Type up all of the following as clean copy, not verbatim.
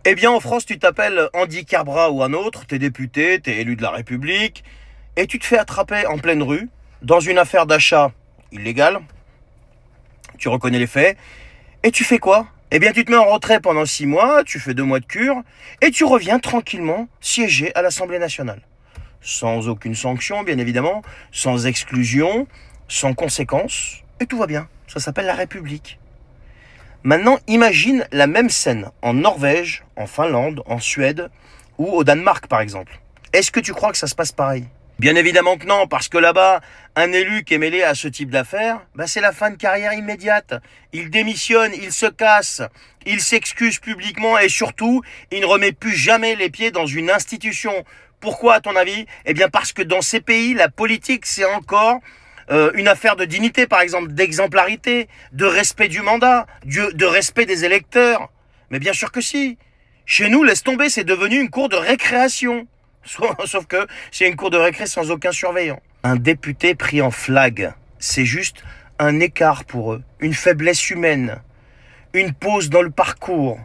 Eh bien, en France, tu t'appelles Andy Carbra ou un autre, t'es député, t'es élu de la République, et tu te fais attraper en pleine rue, dans une affaire d'achat illégale, tu reconnais les faits, et tu fais quoi? Eh bien, tu te mets en retrait pendant 6 mois, tu fais 2 mois de cure, et tu reviens tranquillement siéger à l'Assemblée nationale. Sans aucune sanction, bien évidemment, sans exclusion, sans conséquence, et tout va bien. Ça s'appelle la République. Maintenant, imagine la même scène en Norvège, en Finlande, en Suède ou au Danemark, par exemple. Est-ce que tu crois que ça se passe pareil? Bien évidemment que non, parce que là-bas, un élu qui est mêlé à ce type d'affaires, c'est la fin de carrière immédiate. Il démissionne, il se casse, il s'excuse publiquement et surtout, il ne remet plus jamais les pieds dans une institution. Pourquoi, à ton avis? Eh bien, parce que dans ces pays, la politique, c'est encore une affaire de dignité, par exemple, d'exemplarité, de respect du mandat, de respect des électeurs. Mais bien sûr que si. Chez nous, laisse tomber, c'est devenu une cour de récréation. Sauf que c'est une cour de récré sans aucun surveillant. Un député pris en flag, c'est juste un écart pour eux, une faiblesse humaine, une pause dans le parcours,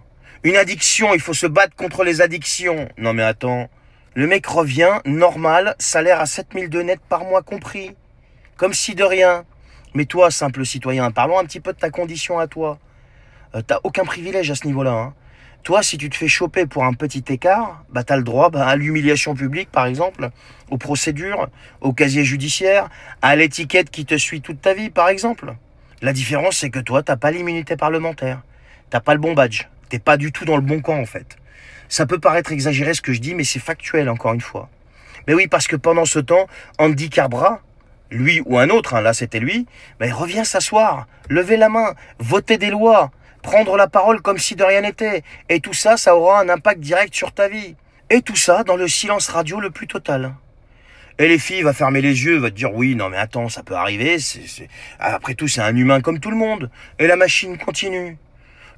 une addiction, il faut se battre contre les addictions. Non mais attends, le mec revient, normal, salaire à 7002 net par mois compris. Comme si de rien. Mais toi, simple citoyen, parlons un petit peu de ta condition à toi. T'as aucun privilège à ce niveau-là. Hein. Toi, si tu te fais choper pour un petit écart, t'as le droit à l'humiliation publique, par exemple, aux procédures, au casier judiciaire, à l'étiquette qui te suit toute ta vie, par exemple. La différence, c'est que toi, t'as pas l'immunité parlementaire. T'as pas le bon badge. T'es pas du tout dans le bon camp, en fait. Ça peut paraître exagéré ce que je dis, mais c'est factuel, encore une fois. Mais oui, parce que pendant ce temps, Andy Carbra, lui ou un autre, là c'était lui, il revient s'asseoir, lever la main, voter des lois, prendre la parole comme si de rien n'était. Et tout ça, ça aura un impact direct sur ta vie. Et tout ça dans le silence radio le plus total. Et les filles, va fermer les yeux, va te dire oui, non mais attends, ça peut arriver, après tout c'est un humain comme tout le monde. Et la machine continue.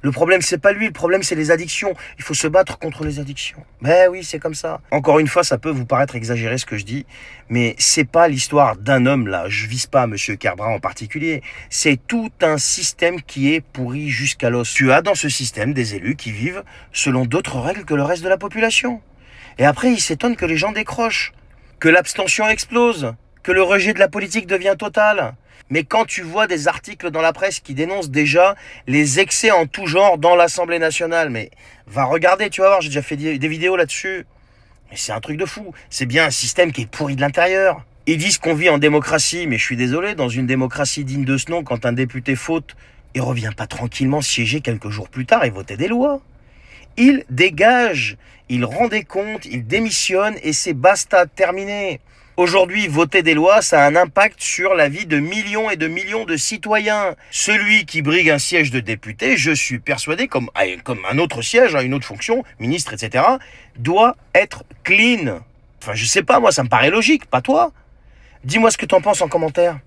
Le problème, c'est pas lui, le problème, c'est les addictions. Il faut se battre contre les addictions. Ben oui, c'est comme ça. Encore une fois, ça peut vous paraître exagéré ce que je dis, mais c'est pas l'histoire d'un homme là. Je vise pas Monsieur Carbra en particulier. C'est tout un système qui est pourri jusqu'à l'os. Tu as dans ce système des élus qui vivent selon d'autres règles que le reste de la population. Et après, ils s'étonnent que les gens décrochent, que l'abstention explose, que le rejet de la politique devient total. Mais quand tu vois des articles dans la presse qui dénoncent déjà les excès en tout genre dans l'Assemblée nationale, mais va regarder, tu vas voir, j'ai déjà fait des vidéos là-dessus. Mais c'est un truc de fou. C'est bien un système qui est pourri de l'intérieur. Ils disent qu'on vit en démocratie, mais je suis désolé, dans une démocratie digne de ce nom, quand un député faute, il revient pas tranquillement siéger quelques jours plus tard et voter des lois. Il dégage, il rend des comptes, il démissionne et c'est basta, terminé. Aujourd'hui, voter des lois, ça a un impact sur la vie de millions et de millions de citoyens. Celui qui brigue un siège de député, je suis persuadé, comme un autre siège, une autre fonction, ministre, etc., doit être clean. Enfin, je sais pas, moi, ça me paraît logique, pas toi. Dis-moi ce que t'en penses en commentaire.